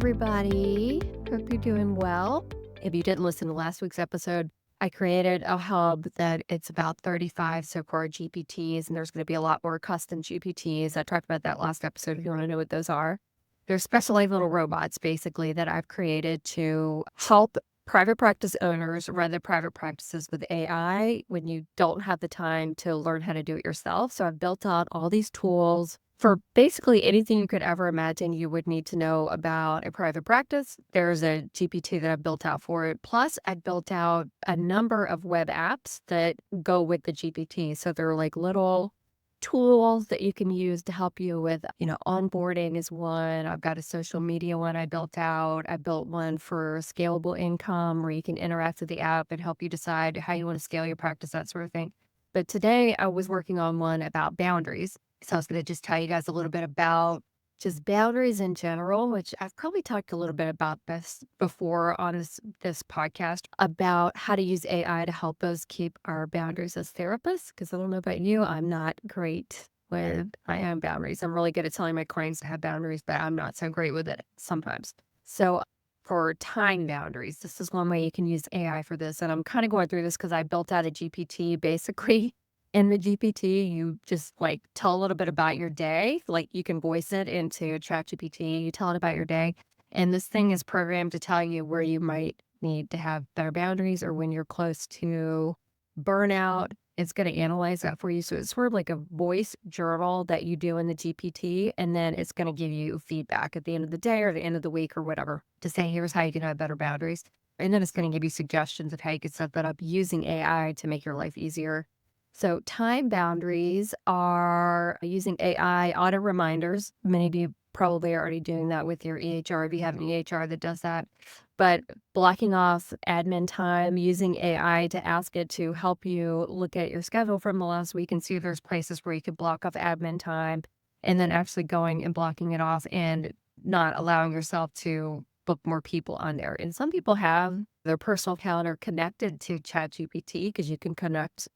everybody. Hope you're doing well. If you didn't listen to last week's episode, I created a hub that it's about 35 so-called GPTs, and there's going to be a lot more custom GPTs. I talked about that last episode if you want to know what those are. They're specialized little robots, basically, that I've created to help private practice owners run their private practices with AI when you don't have the time to learn how to do it yourself. So I've built out all these tools for basically anything you could ever imagine you would need to know about a private practice. There's a GPT that I've built out for it. Plus, I've built out a number of web apps that go with the GPT. So they're like little tools that you can use to help you with, onboarding is one. I've got a social media one I built out. I built one for scalable income where you can interact with the app and help you decide how you want to scale your practice, that sort of thing. But today I was working on one about boundaries. So I was going to just tell you guys a little bit about just boundaries in general, which I've probably talked a little bit about this before on this podcast about how to use AI to help us keep our boundaries as therapists. Because I don't know about you, I'm not great with my own boundaries. I'm really good at telling my clients to have boundaries, but I'm not so great with it sometimes. So for time boundaries, this is one way you can use AI for this. And I'm kind of going through this because I built out a GPT basically. In the GPT, you just like tell a little bit about your day. Like you can voice it into ChatGPT, you tell it about your day. And this thing is programmed to tell you where you might need to have better boundaries or when you're close to burnout. It's going to analyze that for you. So it's sort of like a voice journal that you do in the GPT. And then it's going to give you feedback at the end of the day or the end of the week or whatever to say, here's how you can have better boundaries. And then it's going to give you suggestions of how you can set that up using AI to make your life easier. So time boundaries are using AI auto reminders. Many of you probably are already doing that with your EHR if you have an EHR that does that. But blocking off admin time, using AI to ask it to help you look at your schedule from the last week and see if there's places where you could block off admin time, and then actually going and blocking it off and not allowing yourself to book more people on there. And some people have their personal calendar connected to ChatGPT because you can connect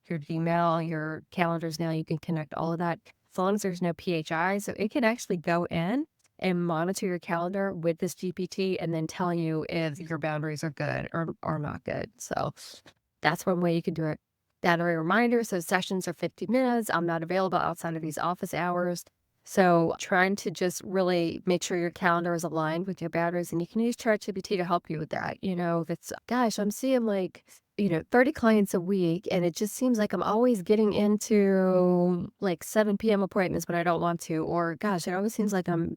your Gmail, your calendars now, you can connect all of that as long as there's no PHI. So it can actually go in and monitor your calendar with this GPT and then tell you if your boundaries are good or not good. So that's one way you can do it. Boundary reminder. So sessions are 50 minutes. I'm not available outside of these office hours. So trying to just really make sure your calendar is aligned with your boundaries, and you can use ChatGPT to help you with that. If it's, gosh, I'm seeing 30 clients a week, and it just seems like I'm always getting into like 7 p.m. appointments, but I don't want to, or gosh, it always seems like I'm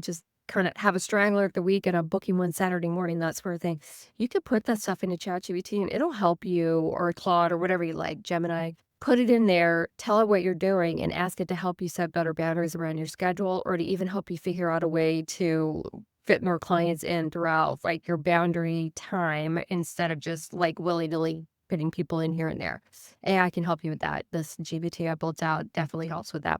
just kind of have a strangler at the week and I'm booking one Saturday morning, that sort of thing. You could put that stuff into ChatGPT and it'll help you, or Claude or whatever you like, Gemini. Put it in there, tell it what you're doing, and ask it to help you set better boundaries around your schedule, or to even help you figure out a way to fit more clients in throughout like your boundary time instead of just like willy-nilly putting people in here and there. AI can help you with that. This GPT I built out definitely helps with that.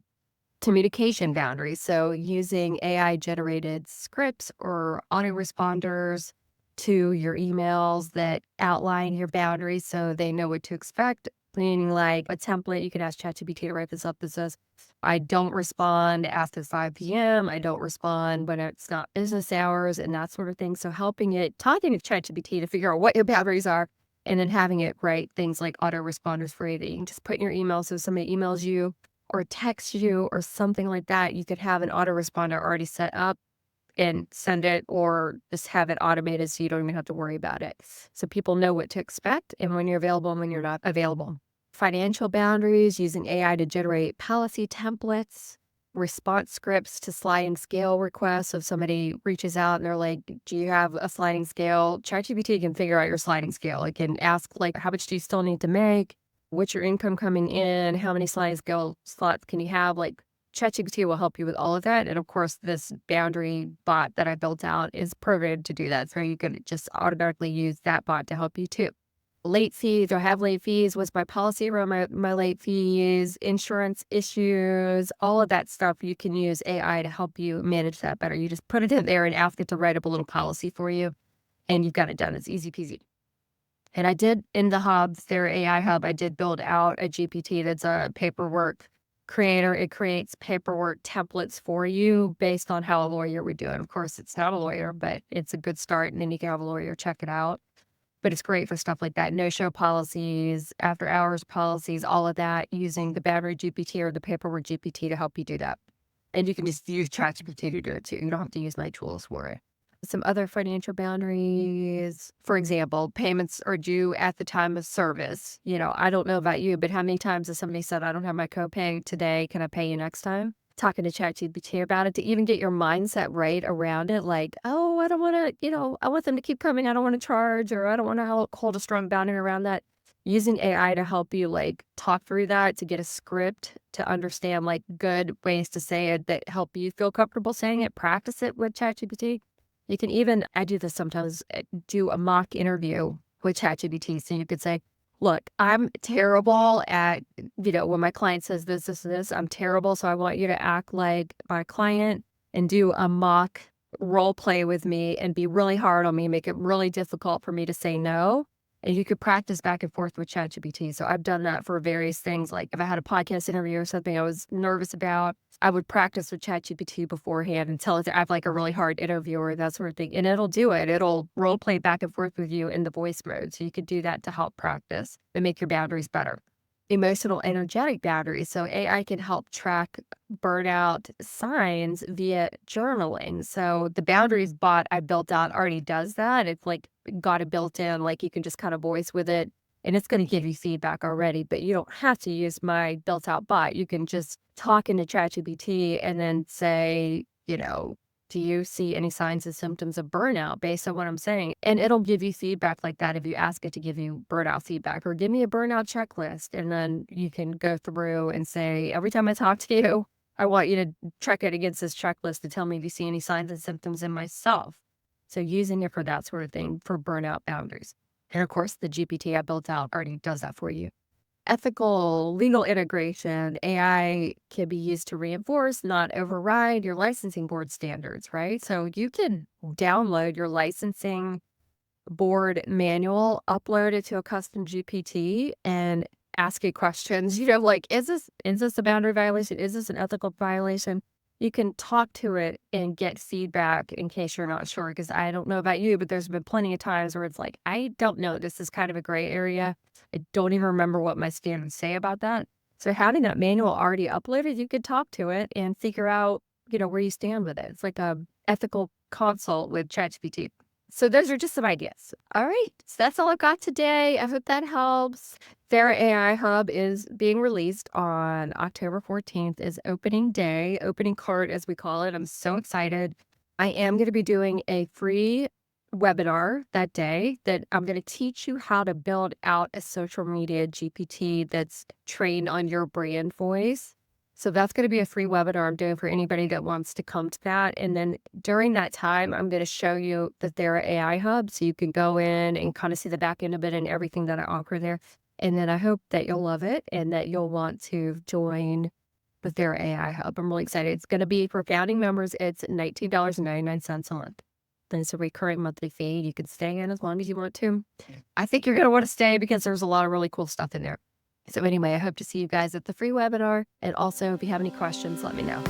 Communication boundaries. So using AI generated scripts or autoresponders to your emails that outline your boundaries so they know what to expect. Meaning like a template, you can ask ChatGPT to write this up that says, I don't respond after 5 p.m. I don't respond when it's not business hours and that sort of thing. So talking to ChatGPT to figure out what your boundaries are, and then having it write things like autoresponders for you that you can just put in your email. So if somebody emails you or texts you or something like that, you could have an autoresponder already set up and send it, or just have it automated so you don't even have to worry about it. So people know what to expect and when you're available and when you're not available. Financial boundaries, using AI to generate policy templates, response scripts to sliding scale requests. So if somebody reaches out and they're like, do you have a sliding scale? ChatGPT can figure out your sliding scale. It can ask like, how much do you still need to make? What's your income coming in? How many sliding scale slots can you have? Like, ChatGPT will help you with all of that. And of course, this boundary bot that I built out is programmed to do that. So you can just automatically use that bot to help you too. Late fees, or have late fees, what's my policy around my late fees, insurance issues, all of that stuff. You can use AI to help you manage that better. You just put it in there and ask it to write up a little policy for you, and you've got it done. It's easy peasy. And I did in the hubs, their AI hub, I did build out a GPT that's a paperwork creator. It creates paperwork templates for you based on how a lawyer would do it. Of course, it's not a lawyer, but it's a good start. And then you can have a lawyer check it out. But it's great for stuff like that. No-show policies, after-hours policies, all of that, using the Boundary GPT or the Paperwork GPT to help you do that. And you can just use ChatGPT to do it too. You don't have to use my tools for it. Some other financial boundaries, for example, payments are due at the time of service. I don't know about you, but how many times has somebody said, I don't have my copay today. Can I pay you next time? Talking to ChatGPT about it to even get your mindset right around it. Like, oh, I don't want to, I want them to keep coming. I don't want to charge, or I don't want to hold a strong boundary around that. Using AI to help you talk through that, to get a script, to understand good ways to say it that help you feel comfortable saying it. Practice it with ChatGPT. You can even, I do this sometimes, do a mock interview with ChatGPT. So you could say, look, I'm terrible at, when my client says this, I'm terrible. So I want you to act like my client and do a mock role play with me and be really hard on me, make it really difficult for me to say no. And you could practice back and forth with ChatGPT. So I've done that for various things. Like if I had a podcast interview or something I was nervous about, I would practice with ChatGPT beforehand and tell it that I have a really hard interview or that sort of thing. And it'll do it. It'll role play back and forth with you in the voice mode. So you could do that to help practice and make your boundaries better. Emotional energetic boundaries. So AI can help track burnout signs via journaling. So the boundaries bot I built out already does that. It's got it built in, you can just kind of voice with it and it's going to give you feedback already, but you don't have to use my built out bot. You can just talk into ChatGPT and then say, do you see any signs and symptoms of burnout based on what I'm saying? And it'll give you feedback like that if you ask it to give you burnout feedback, or give me a burnout checklist. And then you can go through and say, every time I talk to you, I want you to check it against this checklist to tell me if you see any signs and symptoms in myself. So using it for that sort of thing, for burnout boundaries. And of course, the GPT I built out already does that for you. Ethical legal integration. AI can be used to reinforce, not override your licensing board standards, right? So you can download your licensing board manual, upload it to a custom GPT, and ask it questions, is this a boundary violation? Is this an ethical violation? You can talk to it and get feedback in case you're not sure, because I don't know about you, but there's been plenty of times where it's I don't know. This is kind of a gray area. I don't even remember what my standards say about that. So having that manual already uploaded, you could talk to it and figure out, where you stand with it. It's like a ethical consult with ChatGPT. So those are just some ideas. All right. So that's all I've got today. I hope that helps. Their AI Hub is being released on October 14th, is opening day, opening cart as we call it. I'm so excited. I am going to be doing a free webinar that day that I'm going to teach you how to build out a social media GPT that's trained on your brand voice. So that's going to be a free webinar I'm doing for anybody that wants to come to that. And then during that time, I'm going to show you the Thera AI Hub, so you can go in and kind of see the back end of it and everything that I offer there. And then I hope that you'll love it and that you'll want to join the Thera AI Hub. I'm really excited. It's going to be for founding members. It's $19.99 a month. Then it's a recurring monthly fee. You can stay in as long as you want to. I think you're going to want to stay because there's a lot of really cool stuff in there. So anyway, I hope to see you guys at the free webinar. And also, if you have any questions, let me know.